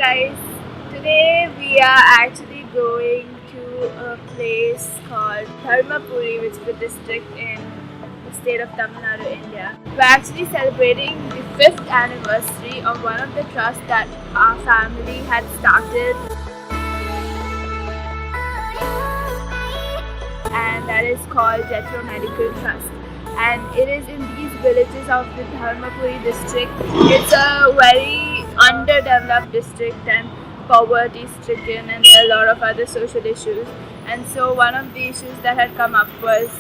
guys, today we are actually going to a place called Dharmapuri, which is a district in the state of Tamil Nadu, India. We're actually celebrating the 5th anniversary of one of the trusts that our family had started, and that is called Jethro Medical Trust. And it is in these villages of the Dharmapuri district. It's a very underdeveloped district and poverty stricken, and there are a lot of other social issues. And so one of the issues that had come up was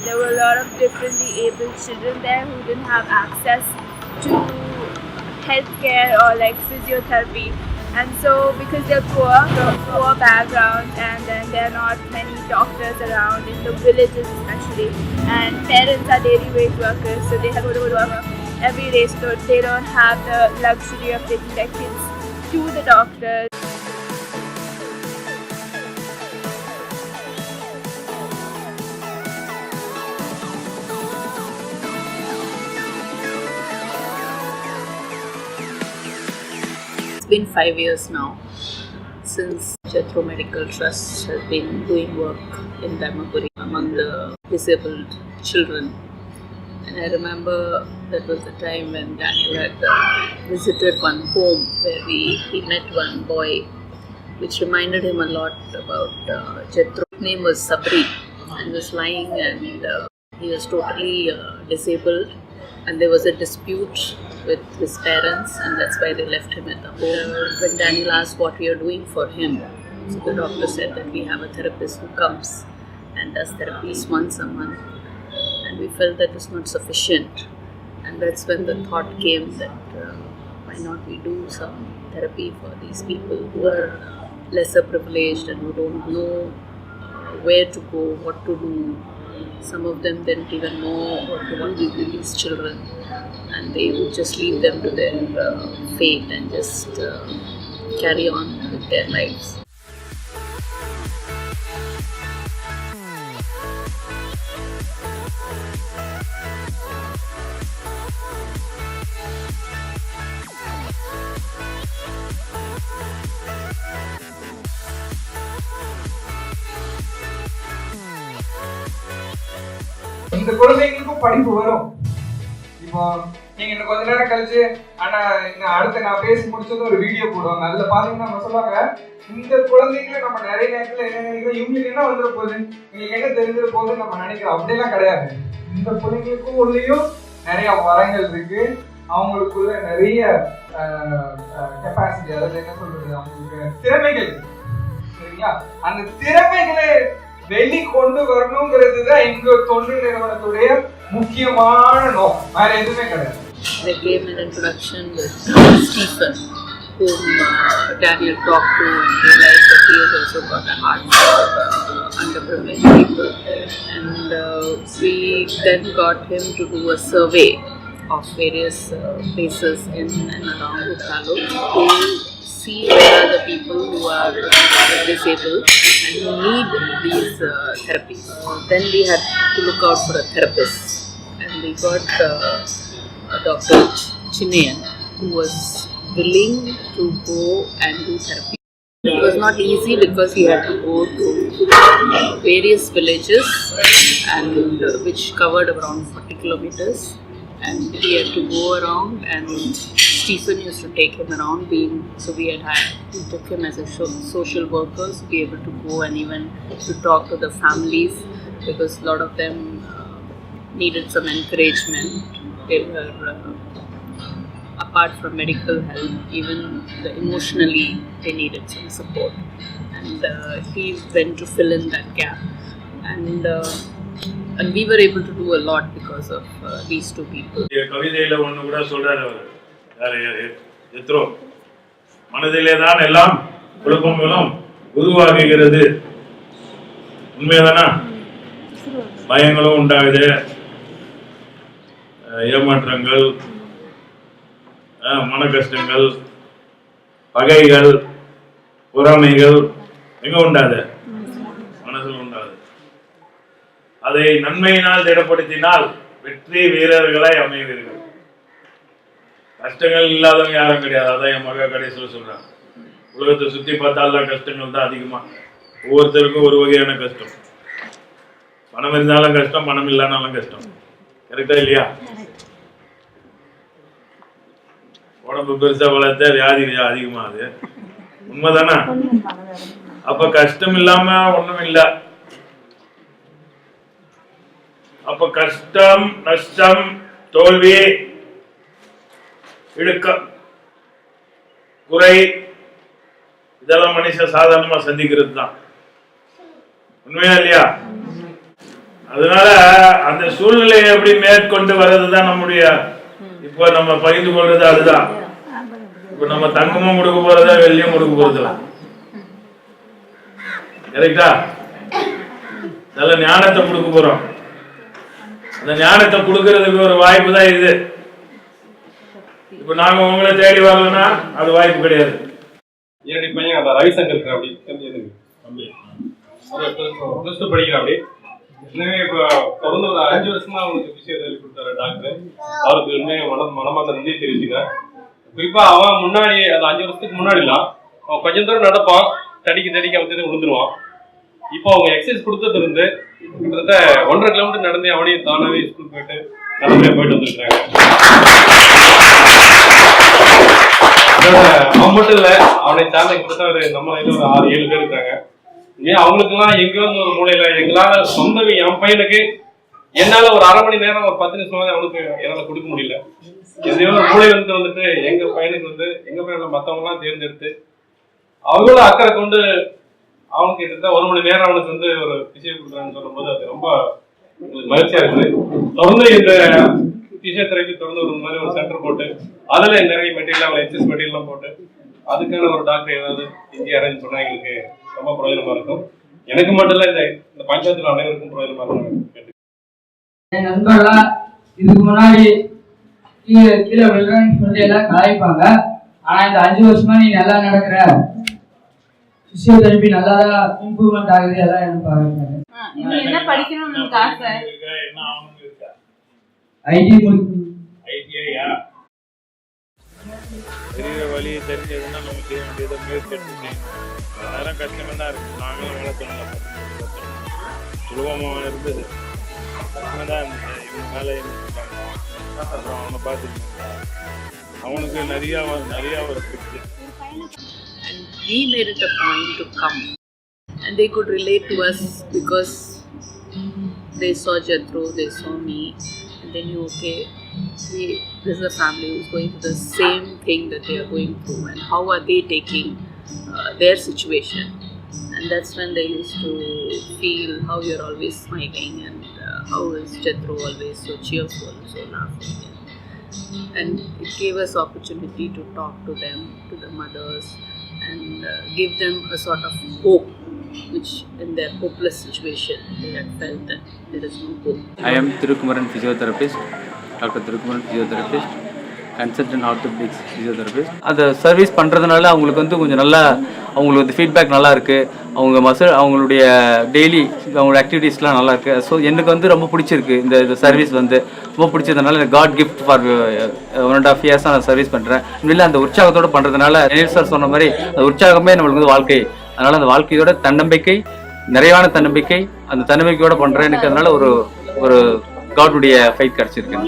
there were a lot of differently abled children there who didn't have access to healthcare or like physiotherapy. And so because they're poor, from poor backgrounds, and then there are not many doctors around in the villages especially, and parents are daily wage workers, so they have to go to work every day, so they don't have the luxury of taking their kids to the doctors. It's been 5 years now since Jethro Medical Trust has been doing work in Dharmapuri among the disabled children. And I remember that was the time when Daniel had visited one home where he met one boy, which reminded him a lot about Jethro. His name was Sabri, and was lying, and he was totally disabled, and there was a dispute with his parents, and that's why they left him at the home. When Daniel asked what we are doing for him, so the doctor said that we have a therapist who comes and does therapies once a month, and we felt that was not sufficient, and that's when the thought came that why not we do some therapy for these people who are lesser privileged and who don't know where to go, what to do. Some of them didn't even know what to do with these children, and they would just leave them to their fate and just carry on with their lives. இந்த குழந்தைங்களுக்கும் படிப்பு வரும். இப்போ நீங்க இன்னும் கொஞ்ச நேரம் கழிச்சு ஆனா அடுத்து நான் பேசி முடிச்சது ஒரு வீடியோ போடுவாங்க. அதுல பாத்தீங்கன்னா நம்ம சொல்லுவாங்க, இந்த குழந்தைங்களை நம்ம நிறைய நேரத்துல என்ன நினைக்கிறோம், இவங்களுக்கு என்ன வந்துட போகுது, இவங்களுக்கு என்ன தெரிஞ்சிட போகுதுன்னு நம்ம நினைக்கிறோம். அப்படியெல்லாம் கிடையாது. இந்த குழந்தைங்களுக்கும் உள்ளேயும் நிறைய வரங்கள் இருக்கு, அவங்களுக்குள்ள நிறைய கெப்பாசிட்டி, அதாவது என்ன சொல்றது, அவங்களுக்கு திறமைகள், சரிங்களா? அந்த திறமைகளை வெளிக்கொண்டு வரணுங்கிறது தான் எங்க தொண்டு நிறுவனத்துடைய முக்கியமான நோக்கம், வேற எதுவுமே கிடையாது. They gave an introduction with Stephen, whom Daniel talked to, and realized that he has also got a heart for underprivileged people. And we then got him to do a survey of various places in and around Utalo to see where are the people who are disabled and who need these therapies. Then we had to look out for a therapist, and we got Dr. Chinayan, who was willing to go and do therapy. It was not easy because he had to go to various villages, and which covered around 40 kilometers, and he had to go around, and Stephen used to take him around, we took him as a social worker to be able to go and even to talk to the families, because a lot of them needed some encouragement. They were apart from medical help, even emotionally they needed some support, and he went to fill in that gap, and we were able to do a lot because of these two people. கவிதையில ஒன்று கூட சொல்றாரு அவர், Jethro, மனதிலே தான் எல்லாம் குழப்பங்களும் உருவாகுகிறது, உண்மைதானா? பயங்களும் உண்டாகுது, ஏமாற்றங்கள், மன கஷ்டங்கள், பகைகள், பொறாமைகள் எங்க உண்டாது? மனதில் உண்டாது. அதை நன்மையினால் திடப்படுத்தினால் வெற்றி வீரர்களாய் அமைவீர்கள். கஷ்டங்கள் இல்லாதவங்க யாரும் கிடையாது. அதான் என் மகா கடைசியில் சொல்றாங்க. உலகத்தை சுற்றி பார்த்தாலும் கஷ்டங்கள் தான் அதிகமாக. ஒவ்வொருத்தருக்கும் ஒரு வகையான கஷ்டம். பணம் இருந்தாலும் கஷ்டம், பணம் இல்லைனாலும் கஷ்டம். கரெக்டா இல்லையா? உடம்பு பெருசா வளர்த்த வியாதி அதிகமாகுது. உண்மைதானே? அப்ப கஷ்டம் இல்லாம ஒண்ணும் இல்லை. அப்ப கஷ்டம், நஷ்டம், தோல்வி, இடுக்கம், குறை இதெல்லாம் மனுஷன் சாதாரணமா சந்திக்கிறது தான். உண்மையா இல்லையா? அதனால அந்த சூழ்நிலையை எப்படி மேற்கொண்டு வர்றதுதான் நம்முடைய இப்ப நம்ம பகிர்ந்து கொள்றது. அதுதான் இப்ப நம்ம தங்கமும் கொடுக்க போறதா வெள்ளியும் கொடுக்க போறதுல. கரெக்டா? நல்ல ஞானத்தை கொடுக்க போறோம். அந்த ஞானத்தை கொடுக்கறதுக்கு ஒரு வாய்ப்பு தான் இது. இப்ப நாங்க உங்களை தேடி வரலன்னா அது வாய்ப்பு கிடையாது. என்னுடைய பையன் அந்த ரவிசங்கர் இருக்கிற அப்படி ப்ளஸ் 2 படிக்கிற அப்படி. எனவே இப்போ தொடர்ந்து ஒரு 5 வருஷமா அவனுக்கு பிசியோதெரபி கொடுத்தாரு டாக்டர். அவருக்கு இன்னும் மனமார்ந்த நன்றி தெரிவிச்சுக்கிறேன். குறிப்பா அவன் முன்னாடி அந்த 5 வருஷத்துக்கு முன்னாடிலாம் அவன் கொஞ்சம் தூரம் நடப்பான், தடிக்க வந்து விழுந்துருவான். இப்போ அவங்க எக்ஸசைஸ் கொடுத்தது இருந்து கிட்டத்தட்ட 1.5 கிலோமீட்டர் நடந்து அவனையும் தானாவே ஸ்கூல் போயிட்டு நல்லபடியா போயிட்டு வந்துருக்காங்க. அவன் மட்டும் இல்ல, அவனை சார்ந்த கிட்டத்தட்ட ஒரு நம்ம ஒரு 6-7 பேர் இருக்காங்க. அவங்களுக்கு எல்லாம் எங்க வந்து ஒரு மூலையில எங்களால சொந்த என் பையனுக்கு என்னால ஒரு 1/2 மணி நேரம் ஒரு 10 நிமிஷம் அவனுக்கு என்னால கொடுக்க முடியல. எதையோ ஒரு மூலை வந்துட்டு எங்க பையனுக்கு வந்து எங்க பையன் மத்தவங்க எல்லாம் தேர்ந்தெடுத்து அவங்களோட அக்கறை கொண்டு அவனுக்கு கிட்டத்தட்ட 1 மணி நேரம் அவனுக்கு வந்து ஒரு பிசியோ கொடுக்குறான்னு சொல்லும் போது அது ரொம்ப மகிழ்ச்சியா இருக்குது. தொடர்ந்து இந்த பிசியோதெரபி தொடர்ந்து ஒரு மாதிரி ஒரு சென்டர் போட்டு அதுல நிறைய மெட்டீரியல் எக்ஸசைஸ் மெட்டீரியல்லாம் போட்டு அதுக்கான ஒரு டாக்டர் ஏதாவது இங்கே அரேஞ்ச் பண்ணா எங்களுக்கு ரொம்ப பிரயோஜனமா இருக்கும். எனக்கு மட்டும் இல்ல, இந்த பஞ்சாயத்துல அனைவருக்கும் பிரயோஜனமா இருக்கும். என் நண்பர்களா இதுக்கு முன்னாடி கீழே விழுறேன்னு சொல்லி எல்லாம் கலாய்ப்பாங்க. ஆனா இந்த 5 வருஷமா நீ நல்லா நடக்கிற, பிசியோதெரபி நல்லா இம்ப்ரூவ்மெண்ட் ஆகுது எல்லாம் எனக்கு பாருங்க. என்ன படிக்கணும்னு ஆசை? ஐடி ஐடிஐயா தெரியற வழி தெரிஞ்சதுன்னா நம்ம செய்ய வேண்டியதை முயற்சி எடுத்துக்கணும். அதெல்லாம் கஷ்டமா தான் இருக்கு. நாங்களும் வளர்த்தோம், சுலபமாக இருந்தது. கஷ்டமாக இருந்தது. இவங்க மேலே இருந்துட்டாங்க. அப்புறம் அவனை பார்த்துட்டு அவனுக்கு நிறைய ஒரு பிடிச்சி. And we made it a point to come, and they could relate to us because they saw Jethro, they saw me, and they knew, okay, this is a family who's going through the same thing that they are going through, and how are they taking their situation. And that's when they used to feel how you're always smiling, and how is Jethro always so cheerful, so laughing. And it gave us opportunity to talk to them, to the mothers, and give them a sort of hope, which in their hopeless situation they had felt that there is no hope. I am Thirukumaran, physiotherapist, Dr. Thirukumaran, physiotherapist, consultant orthopedics physiotherapist. அந்த service பண்ணுறதுனால அவங்களுக்கு வந்து கொஞ்சம் நல்லா, அவங்களுக்கு வந்து feedback நல்லா இருக்குது. அவங்களுடைய டெய்லி அவங்களோட ஆக்டிவிட்டீஸ்லாம் நல்லா இருக்குது. ஸோ எனக்கு வந்து ரொம்ப பிடிச்சிருக்கு. இந்த சர்வீஸ் வந்து ரொம்ப பிடிச்சதுனால இந்த காட் கிஃப்ட் ஃபார் 1.5 இயர்ஸாக நான் சர்வீஸ் பண்ணுறேன். இல்லை அந்த உற்சாகத்தோடு பண்ணுறதுனால சார் சொன்ன மாதிரி அந்த உற்சாகமே நம்மளுக்கு வந்து வாழ்க்கை. அதனால் அந்த வாழ்க்கையோட தன்னம்பிக்கை, நிறைவான தன்னம்பிக்கை, அந்த தன்னம்பிக்கையோட பண்ணுறேன். எனக்கு அதனால ஒரு காடுடைய ஃபைட் கிடச்சிருக்கு.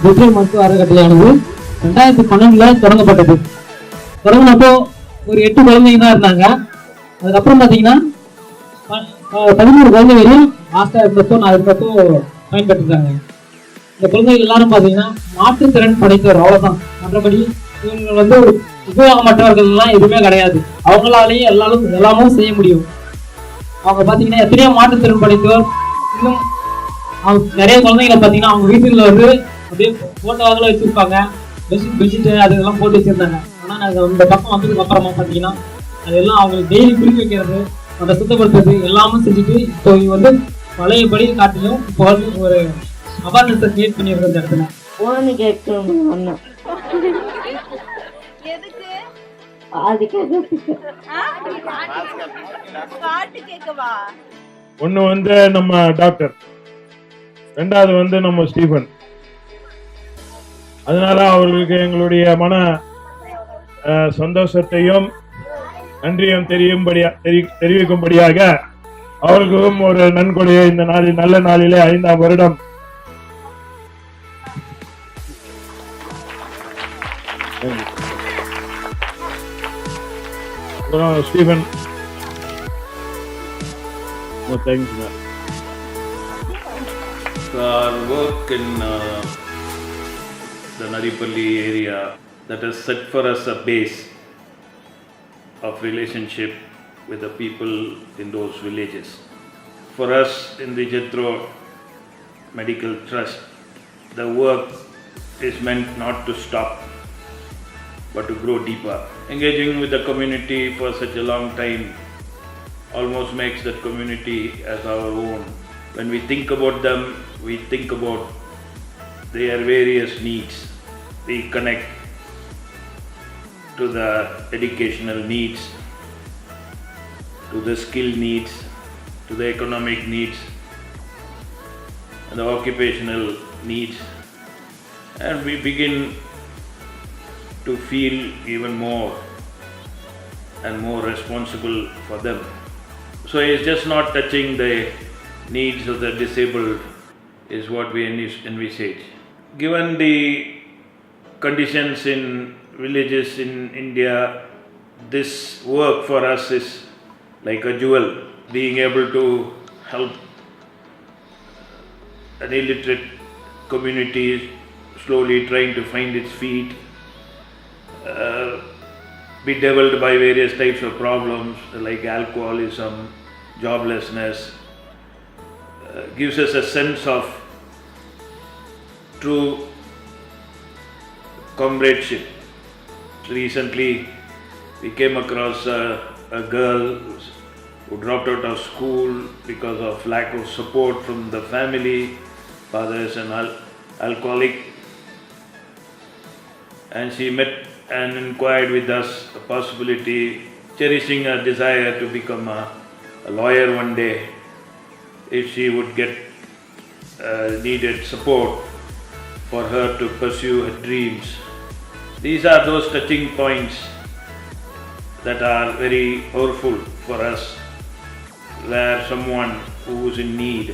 ஜெத்ரோ மருத்துவ அறக்கட்டளையானது 2012 தொடங்கப்பட்டது. தொடங்கினப்போ ஒரு 8 குழந்தைங்க தான் இருந்தாங்க. அதுக்கப்புறம் பார்த்தீங்கன்னா 13 குழந்தைகளையும் மாஸ்டர் இருந்தப்போ நான் இருந்தப்போ பயன்படுத்திருக்காங்க. இந்த குழந்தைகள் எல்லாரும் பார்த்தீங்கன்னா மாற்றுத்திறன் படைத்தவர், அவ்வளோதான். மற்றபடி இவங்க வந்து ஒரு உபயோகமற்றவர்கள்லாம் எதுவுமே கிடையாது. அவங்களாலேயும் எல்லாமும் செய்ய முடியும். அவங்க பார்த்தீங்கன்னா எத்தனையோ மாற்றுத்திறன் படைத்தவர். இன்னும் அவங்க நிறைய குழந்தைங்களை பார்த்தீங்கன்னா அவங்க வீட்டில் வந்து அப்படியே போட்டோவாக வச்சிருப்பாங்க. பெட்ஷீட் அதெல்லாம் போட்டு வச்சிருந்தாங்க. ஆனால் நாங்கள் இந்த பக்கம் வந்ததுக்கு அப்புறமா பார்த்தீங்கன்னா அதெல்லாம் அவங்களுக்கு டெய்லி குளிக்க வைக்கிறது, அதை சுத்தப்படுத்துறது எல்லாமும் செஞ்சுட்டு இப்போ வந்து பழையபடி காட்டிலும் இப்போ வந்து ஒரு அவேர்னஸை கிரியேட் பண்ணிடுறது. இந்த இடத்துல ஓன்னு கேட்கணும். எதுக்கு பாட்டு கேட்கறதுக்கு. பாட்டு கேட்கவா? ஒன்று வந்து நம்ம டாக்டர், ரெண்டாவது வந்து நம்ம ஸ்டீஃபன். அதனால அவர்களுக்கு எங்களுடைய மன சந்தோஷத்தையும் நன்றியும் தெரிவிக்கும்படியாக அவர்களுக்கும் ஒரு நன்கொடையை இந்த நாளில், நல்ல நாளிலே 5ஆம் வருடம் Stephen. Thanks. Our work in the Naripalli area that has set for us a base of relationship with the people in those villages. For us in the Jethro Medical Trust, the work is meant not to stop but to grow deeper. Engaging with the community for such a long time almost makes that community as our own. When we think about them, we think about their various needs. We connect to the educational needs, to the skill needs, to the economic needs, and the occupational needs, and we begin to feel even more and more responsible for them. So it's just not touching the needs of the disabled is what we envisage. Given the conditions in villages in India, this work for us is like a jewel. Being able to help an illiterate community slowly trying to find its feet, be deviled by various types of problems like alcoholism, joblessness, gives us a sense of true comradeship. Recently, we came across a girl who dropped out of school because of lack of support from the family. Father is an alcoholic, and she met and inquired with us the possibility, cherishing a desire to become a lawyer one day, if she would get needed support for her to pursue her dreams. These are those touching points that are very powerful for us, where someone who is in need,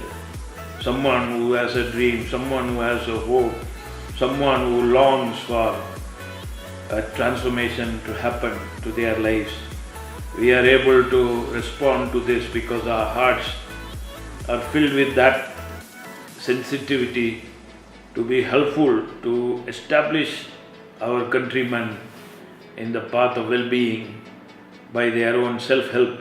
someone who has a dream, someone who has a hope, someone who longs for a transformation to happen to their lives. We are able to respond to this because our hearts are filled with that sensitivity to be helpful to establish our countrymen in the path of well-being by their own self-help.